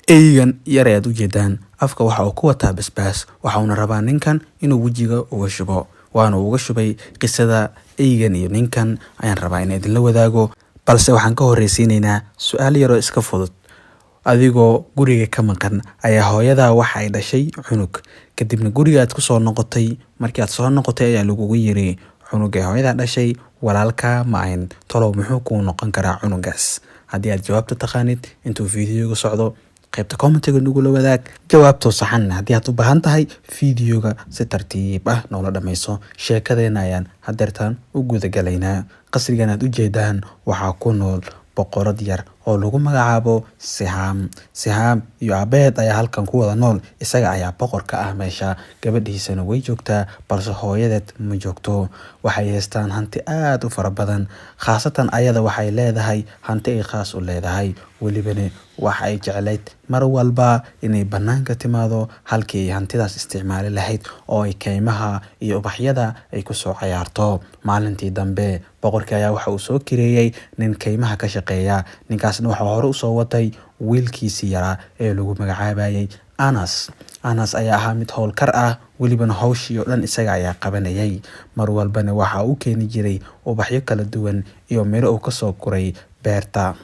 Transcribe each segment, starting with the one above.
eygan yar ayaad u jeedaan afka waxa uu ku wataa basbaas waxa uuna rabaa ninkan inuu wejiga uga shubo waana uga shubay qisada eygan iyo ninkan ayaan rabaa in idinla wadaago balse waxaan ka horreysiinaynaa su'aal yar oo iska fudud adigoo guriga ka maqan ayaa hooyada waxa ay dhashay cunug kadibna guriga aad ku soo noqotay markii aad soo noqotay ayaa lagugu yiri cunuga hooyada dhashay walaalka ma ayn talow muxuu ku noqon karaa cunugaas haddii aad jawaabta taqaanid intuu fiidiyoga socdo qaybta commentiga nagula wadaag jawaabto saxan haddii aad u baahan tahay fiidiyoga si tartiib ah noola dhamayso sheekadeena ayaan hadeertaan u gudagalaynaa qasrigan aad u jeedaan waxaa ku nool boqorad yar oo lagu magacaabo Siham iyo aabeed ayaa halkan ku wada nool isaga ayaa boqorka ah meesha gabadhiisana way joogtaa balse hooyadeed ma joogto waxay haystaan hanti aad u fara badan khaasatan ayada waxay leedahay hanti ay khaas u leedahay walibana waxa ay jecleyd mar walba inay banaanka timaado halkii ay hantidaas isticmaali lahayd oo ay keymaha iyo ubaxyada ay ku soo ciyaarto maalintii dambe boqorka ayaa waxa uu soo kireeyay nin keymaha ka shaqeeya ninkaasna waxa hore u soo watay wiilkiisii yaraa ee lagu magacaabayay Anas ayaa ahaa mid howlkar ah walibana hawshii oo dhan isaga ayaa qabanayay mar walbana waxa uu keeni jiray ubaxyo kala duwan iyo miro uu ka soo guray beerta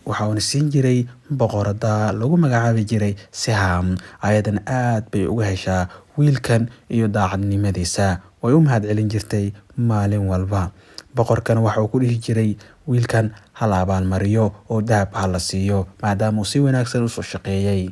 waxa uu siin jiray boqorada lagu magacaabi jiray Siham ayadan aad bay uga heshaa wiilkan iyo daacadnimadiisa way u mahadcelin jirtay maalin walba boqorkan waxa uu ku dhihi jiray wiilkan hal abaan mariyo oo dahab hala siiyo maadaama uu si wanaagsan u soo shaqeeyay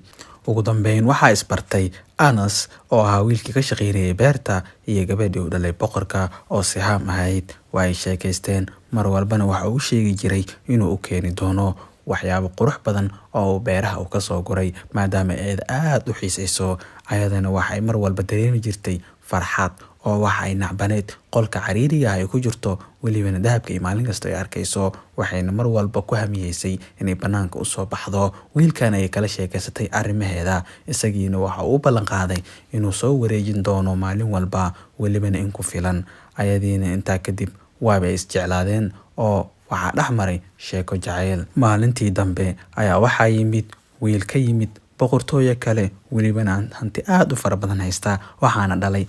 ugu dambeyn waxa isbartay Anas oo ahaa wiilkii ka shaqeynayay beerta iyo gabadhii uu dhalay boqorka oo Siham ahayd way sheekaysteen mar walbana waxa uu sheegi jiray inuu u keeni doono waxyaabo qurux badan oo beeraha uu ka soo guray maadaama ay aad u xiisayso ayadana waxay mar walba dareemi jirtay farxad oo waxa ay nacbaneed qolka cariiriga ay ku jirto walibana dahabka iyo maalin kasta ay arkayso waxayna mar walba ku hamiyeysay inay banaanka u soo baxdo wiilkan ay kala sheekaysatay arrimaheeda isagiina waxa uu ballan qaaday inuu soo wareejin doono maalin walba walibana in ku filan ayadiina intaa kadib waaba isjeclaadeen oo waxaa dhexmaray sheeko jacayl maalintii dambe ayaa waxaa yimid wiil ka yimid boqortooyo kale walibana hanti aad u fara badan haysta waxaana dhalay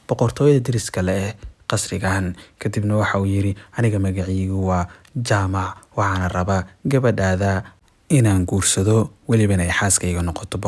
boqortooyada deriska leh qasrigan kadibna waxa uu yiri aniga magaciigu waa Jaamac waxaana rabaa gabadhaada inaan guursado walibana ay xaaskayga noqoto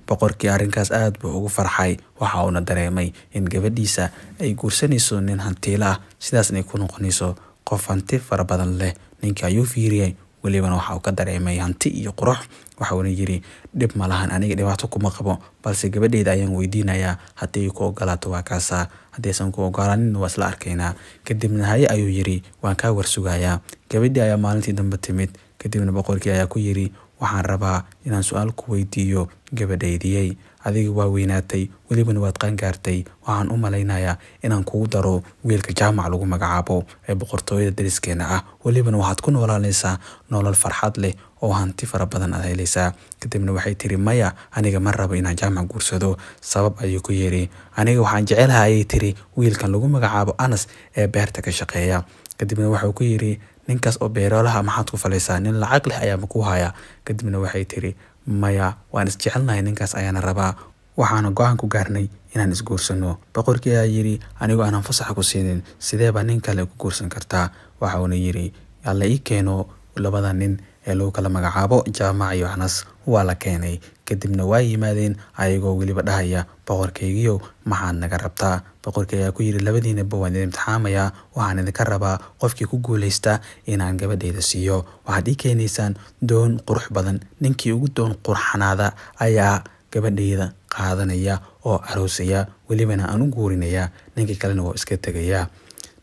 boqorkii arrinkaas aad buu ugu farxay waxa uu dareemay in gabadhiisa ay guursanayso nin hantiila ah sidaasna ay ku noqonayso qof hanti fara badan leh ninka ayuu fiiriyay walibana waxa uu ka dareemay hanti iyo qurux waxa uu yiri dib ma lahan aniga dhibaato kuma qabo balse gabadheeda ayaan weydiinayaa haddii ku ogolaato waa kaasa haddaysan ku ogolaanin waa isla arkaynaa kadibna haye ayuu yiri waan ka warsugayaa gabadhii ayaa maalintii dambe timid kadibna boqorkii ayaa ku yiri waxaan rabaa inaan su'aal ku weydiiyo gabadheedii adiga waa weynaatay walibana waad qaan gaartay waxaan u malaynayaa inaan kugu daro wiilka Jaamac lagu magacaabo ee boqortooyada deriskeena ah walibana waxaad ku noolaanaysaa nolol farxad leh oo hanti fara badan aad helaysaa kadibna waxay tiri maya aniga ma rabo inaan Jaamac guursado sabab ayuu ku yiri aniga waxaan jecelahay ayay tiri wiilkan lagu magacaabo Anas ee beerta ka shaqeeya kadibna waxa uu ku yiri ninkaas oo beerolaha maxaad ku falaysaa nin lacag leh ayaa ma ku haya kadibna waxay tiri maya waan isjecelnahay ninkaas ayaana rabaa waxaana go'aan ku gaarnay inaan isguursano boqorkii ayaa yiri anigu aanan fasax ku siinin sidee baa nin kale ku guursan kartaa waxa uu yiri alla ii keeno labada nin ee loo kala magacaabo Jaamac iyo Anas waa la keenay kadibna way yimaadeen ayagoo waliba dhahaya boqorkaygiyo maxaad naga rabtaa boqorkii ayaa ku yiri labadiinaba waan imtixaamaya waxaan idinka rabaa qofkii ku guuleysta inaan gabadheeda siiyo waxaad ii keenaysaan doon qurux badan ninkii ugu doon qurxanaada ayaa gabadheeda qaadanaya oo aroosaya walibana aan u guurinaya ninkii kalena waa iska tagaya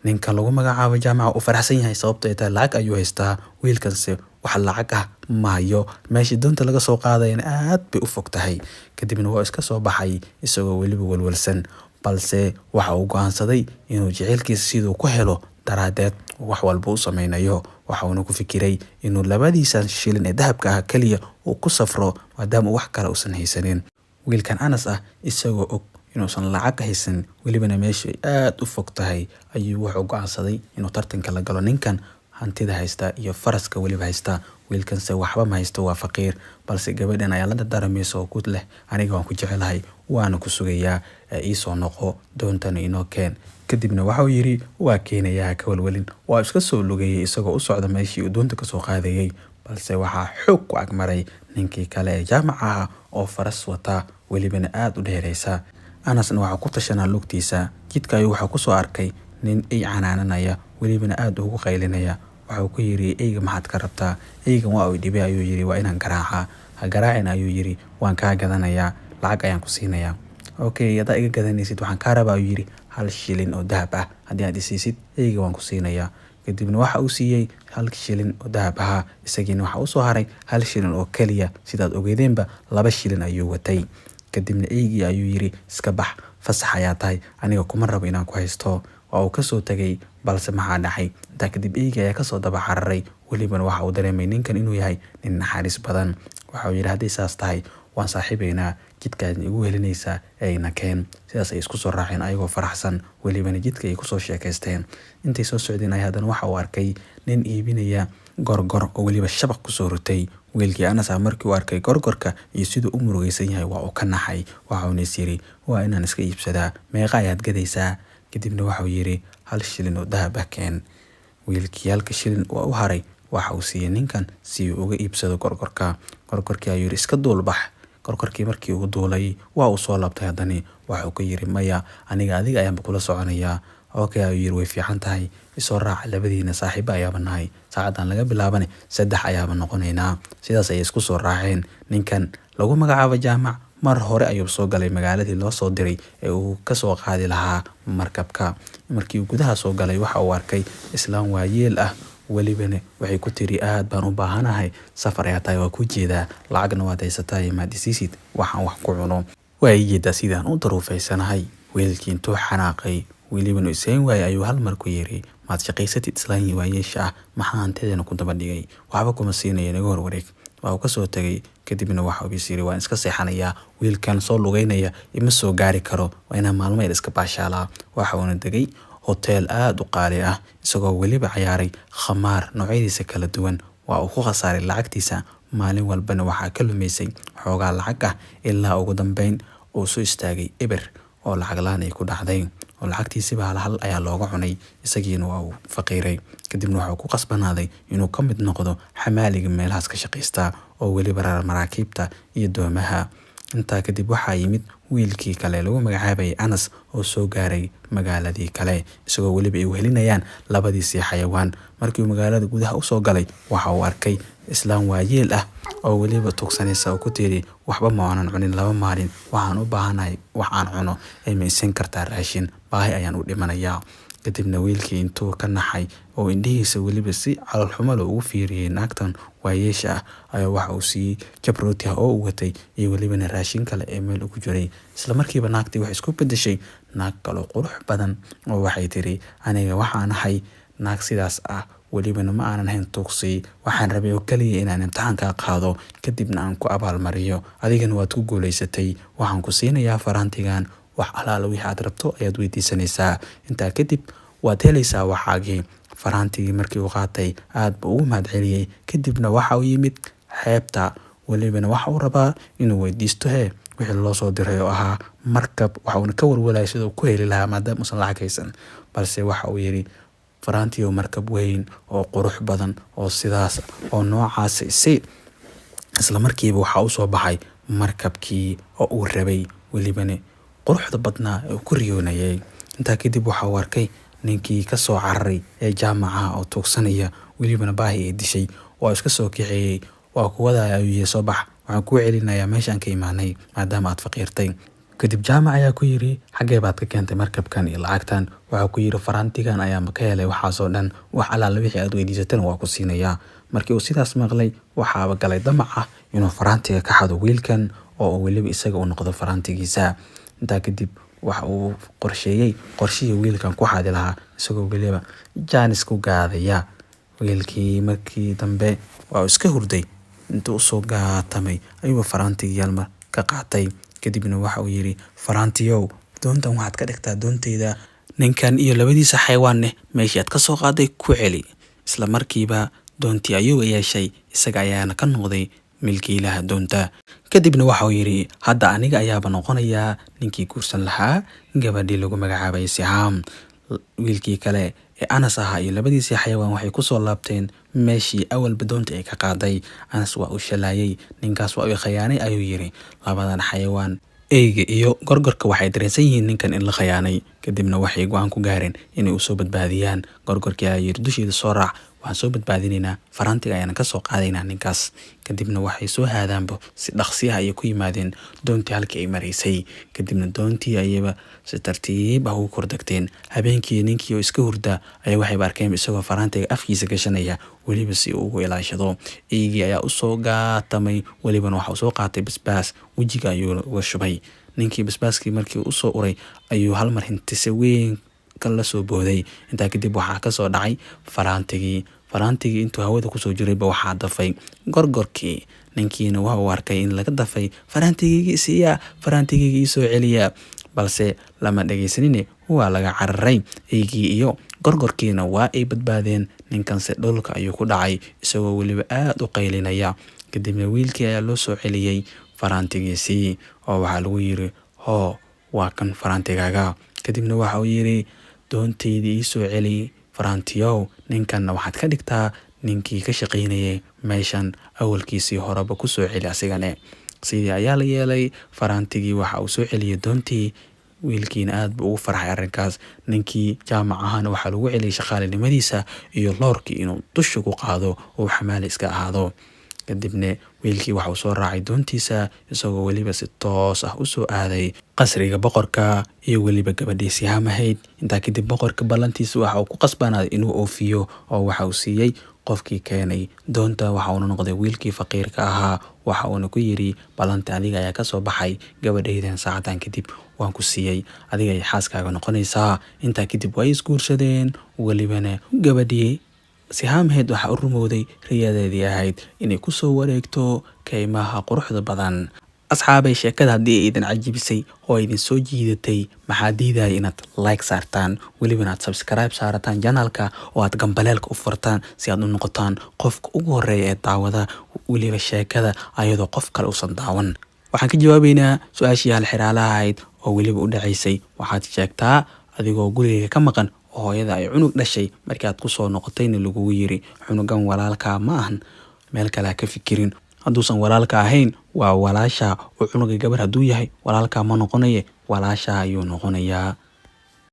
ninka lagu magacaabo Jaamac uu faraxsan yahay sababtoo ay tahay lacag ayuu haystaa wiilkanse wax lacag ah maayo meeshii doonta laga soo qaadayna aad bay u fog tahay kadibna waa iska soo baxay isagoo waliba walwalsan balse waxa uu go'aansaday inuu jaceylkiisa sidoo ku helo daraadeed wax walba u sameynayo waxa uu ku fikiray inuu labadiisa shilin ee dahabka ah kaliya uu ku safro maadaama wax kale uusan haysanin wiilkan Anas ah isagoo og inuusan lacag haysan walibana meesha aad u fog tahay ayuu wuxuu go'aansaday inuu tartanka la galo ninkan hantida haysta iyo faraska weliba haysta. wiilkanse waxba ma haysto, waa faqiir, balse gabadhan ayaa la dardaarmaysa oo ku leh aniga waan ku jecelahay, waana ku sugayaa, ii soo noqo, doontana inoo keen. kadibna waxa uu yiri waa keenayaa, ka walwalin. waa iska soo lugayay isagoo u socda meeshii uu doonta ka soo qaadayay, balse waxaa xoog ku agmaray ninkii kale ee jaamaca ah oo faras wata, welibana aad u dheeraysa. Anasna waxa ku tashanaa lugtiisa. jidka ayuu waxa ku soo arkay nin ay canaananaya, welibana aad ugu qaylinaya. waxa uu ku yiri eyga maxaad ka rabtaa? eygan waa uu dhibay ayuu yiri, waa inaan garaaca. ha garaacin ayuu yiri, waan kaa gadanayaa, lacag ayaan ku siinayaa. okay, hadaa iga gadanaysid waxaan kaa rabaa ayuu yiri 1 shilin oo dahab ah, haddii aad isiisid eyga waan ku siinayaa. kadibna waxa uu siiyey 1 shilin oo dahab ah, isagiina waxa uu soo haray 1 shilin oo kaliya. sidaad ogeedeenba 2 shilin ayuu watay. kadibna eygii ayuu yiri iska bax, fasax ayaa tahay, aniga kuma rabo inaan ku haysto. waa uu kasoo tagay, balse maxaa dhacay? intaa kadib eygii ayaa kasoo daba cararay, welibana waxa uu dareemay ninkan inuu yahay nin naxariis badan. waxa uu yiri hadday saas tahay waan saaxiibaynaa, jidkaadna igu helinaysaa, ayna keen. sidaas ay isku soo raaceen ayagoo faraxsan, welibana jidka ay kusoo sheekaysteen. intay soo socdeen ayaa haddana waxa uu arkay nin iibinaya gorgor oo weliba shabaq kusoo rutay. wiilkii Anas markii uu arkay gorgorka iyo siduu u murugaysan yahay waa uu ka naxay. waxa uu yiri waa inaan iska iibsadaa, meeqa ayaad gadaysaa? kadibna waxa uu yiri 1 shilin oo dahab ah keen. wiilkii 1 shilin waa u haray, waxa uu siiyey ninkan si uu uga iibsado gorgorka. gorgorkii ayuu yiri iska duulbax. gorgorkii markii uu duulay waa uu soo laabtay haddana. waxa uu ka yiri maya, aniga adiga ayaan kula soconayaa. okay ayuu yiri way fiican tahay, isoo raac, labadiina saaxiibo ayaaba nahay, saacadan laga bilaabane 3 ayaaba noqonaynaa. sidaas ay isku soo raaceen. ninkan lagu magacaabo jaamac mar hore ayuu soo galay magaaladii loo soo diray ee uu ka soo qaadi lahaa markabka. markii uu gudaha soo galay waxa uu arkay islaam waayeel ah, welibana waxay ku tiri aad baan u baahanahay, safar ayaa tahay, waa ku jeedaa, lacagna waad haysataa, maad isiisid waxaan wax ku cuno. waa jeedaa sidaan u daruufaysanahay. wiilkii intuu xanaaqay welibana isayn waayay ayuu hal mar ku yiri maad shaqaysatid islaam waayeesha ah, maxaa hantideena ku daba dhigay, waxba kuma siinaya, naga horwareeg. waa uu ka soo tagay. kadibna waxa uu yiri waan iska seexanayaa, wiilkan soo lugaynaya ima soo gaari karo, waa inaan maalmo yar iska baashaalaa. waxa uuna degay hotel aad u qaali ah, isagoo weliba ciyaaray khamaar noocyadiisa kala duwan. waa uu ku khasaaray lacagtiisa, maalin walbana waxaa ka lumaysay xoogaa lacag ah, ilaa ugu dambeyn uu soo istaagay eber oo lacag laan ay ku dhacday, oo lacagtiisiba hal ayaa looga cunay, isagiina waa uu faqiiray. kadibna waxa uu ku qasbanaaday inuu ka mid noqdo xamaaliga meelahaas ka shaqaysta oo weliba rara maraakiibta iyo doomaha. intaa kadib waxaa yimid wiilkii kale lagu magacaabayay Anas oo soo gaaray magaaladii kale, isagoo weliba ay wehelinayaan labadiisii xayawaan. markii uu magaalada gudaha u soo galay waxa uu arkay islaam waayeel ah oo weliba tugsanaysa oo ku tiri waxba ma aanan cunin 2 maalin, waxaan u baahanahay wax aan cuno, ay ma isin kartaa raashin, baahi ayaan u dhimanayaa. kadibna wiilkii intuu ka naxay oo indhihiisa weliba si calool xumo leh ugu fiiriyay naagtan waayeesha ah, ayaa waxa uu siiyey jabrooti oo uu watay iyo welibana raashin kale ee meel ugu jiray. isla markiiba naagtii waxay isku bedeshay naag kale qurux badan oo waxay tiri aniga waxaan ahay naag sidaas ah, welibana ma aanan hayn tuugsi, waxaan rabay oo kaliya inaan imtixaanka qaado kadibna aan ku abaalmariyo, adigana waad ku guuleysatay, waxaan ku siinayaa faraantigan, wax alaala wixii aad rabto ayaad weydiisanaysaa, intaa kadib waad helaysaa waxaagii. faraantigii markii uu qaatay aad buu ugu mahadceliyey. kadibna waxa uu yimid xeebta, welibana waxa uu rabaa inuu weydiisto wixii loo soo diray oo ahaa markab. waxa uuna ka walwalay sidoo ku heli lahaa maadaama uusan lacag haysan, balse waxa uu yiri faraantii oo markab weyn oo qurux badan oo sidaas oo noocaas isla markiiba waxa uu soo baxay markabkii oo uu rabay, welibana quruxda badnaa ee ku riyoonayay. intaa kadib waxa uu arkay ninkii ka soo cararay ee jaamaca oo tuugsanaya, welibana baahi ay dishay. waa iska soo kixiyay, waa kuwada ayuu soo bax, waxaan ku celinayaa meeshaan ka imaanay maadaama aad faqiirtay. kadib jaamac ayaa ku yiri xagee baad ka keentay markabkan iyo lacagtan? waxa ku yiri faraantigan ayaa ma ka helay waxaasoo dhan, wax alaala wixii aad weydiisatana waa ku siinayaa. markii uu sidaas maqlay waxaaba galay damac ah inuu faraantiga ka xado wiilkan oo weliba isaga uu noqdo faraantigiisa. intaa kadib waxa uu qorsheeyay qorshihii wiilkan ku xadi lahaa, isagoo weliba jaanis ku gaadaya. wiilkii markii dambe waa iska hurday, intuu soo gaatamay ayuu faraantigii yalmar ka qaatay. kadibna waxa uu yiri faraantiyow, doontan waxaad ka dhigtaa doontayda, ninkan iyo labadiisa xayawaan meeshii aad ka soo qaaday ku celi. isla markiiba doontii ayuu yeeshay isaga ayaana ka noqday milkiilaha doonta. Kadibna waxa uu yiri hadda aniga ayaaba noqonayaa ninkii guursan lahaa gabadhii lagu magacaabay Sihaam. Wiilkii kale ee Anas ahaa iyo labadiisii xayawaan waxay ku soo laabteen meeshii awalba doonta ay ka qaaday. Anas waa u shalayay, ninkaas waa u khiyaanay ayuu yiri. Labadan xayawaan eyga iyo gorgorka waxay dareensan yihiin ninkan in la khiyaanay. Kadibna waxay go'aan ku gaareen inay u soo badbaadiyaan. Gorgorkii ayaa yiri dushiisa soo raac, waxaan soo badbaadinaynaa, faraantiga ayaan ka soo qaadaynaa ninkaas. Kadibna waxay soo haadaanba si dhaqsi ah ay ku yimaadeen doontii halkii ay maraysay. Kadibna doontii ayaba si tartiib ah ugu kordagteen. Habeenkii ninkii oo iska hurda ayaa waxay arkeen isagoo faraantiga afkiisa gashanaya weliba si uu ugu ilaashado. Eygii ayaa u soo gaatamay welibana waxa uu soo qaatay basbaas, wajiga ayuu uga shubay. Ninkii basbaaskii markii uu soo uray ayuu hal mar hintise weyn la soo booday. Intaa kadib waxaa ka soo dhacay faraantigii intuu hawada ku soo jirayba waxaa dafay gorgorkii. Ninkiina waa uu arkay in laga dafay faraantigii soo celiya, balse lama dhageysanin, waa laga cararay. Eygii iyo gorgorkiina waa ay badbaadeen. Ninkanse dhulka ayuu ku dhacay isagoo weliba aad u qaylinaya. Kadibna wiilkii ayaa loo soo celiyay faraantigiisii oo waxaa lagu yiri hoo waa kan faraantigaaga. Kadibna waxa uu yiri doonteydii ii soo celi faraantiyow, ninkanna waxaad ka dhigtaa ninkii ka shaqaynayay meeshan awalkiisii horeba ku soo celi asigane. Sidii ayaa la yeelay, faraantigii waxa uu soo celiyay doontii. Wiilkiina aad buu ugu farxay arrinkaas. Ninkii jaamac ahaana waxaa lagu celiyay shaqaalinimadiisa iyo loorkii inuu dusha ku qaado oo xamaali iska ahaado. Kadibna wiilkii waxa uu soo raacay doontiisa isagoo weliba si toos ah u soo aaday qasriga boqorka iyo weliba gabadhii Sihaam ahayd. Intaa kadib boqorka ballantiisa waxa uu ku qasbanaaday inuu oofiyo oo waxa uu siiyay qofkii keenay doonta. Waxa uu noqday wiilkii faqiirka ahaa. Waxa uuna ku yiri ballanta adiga ayaa ka soo baxay, gabadhaydan saacadan kadib waan ku siiyay, adiga ay xaaskaaga noqonaysaa. Intaa kadib way isguursadeen. Welibana gabadhii Sihaam ahayd waxa u rumowday riyadeedii ahayd inay ku soo wareegto kaymaha quruxda badan. Asxaabay, sheekada haddii ay idin cajibisay oo idin soo jiidatay, maxaa diidaya inaad like saartaan, welibana aad subscribe saarataan channelka oo aad gambaleelka u furtaan si aad u noqotaan qofka ugu horeeya ee daawada weliba sheekada ayadoo qof kale uusan daawan. Waxaan ka jawaabaynaa su'aashii hal xiraalaha ahayd oo weliba u dhacaysay. Waxaad sheegtaa adigoo guriga ka maqan oo hooyada ay cunug dhashay, markii aad ku soo noqotayna lagugu yiri cunugan walaalka ma ahan, meel kale ka fikirin. Hadduusan walaalka ahayn waa walaasha, oo cunuga gabar hadduu yahay walaalka ma noqonaye walaasha ayuu noqonayaa.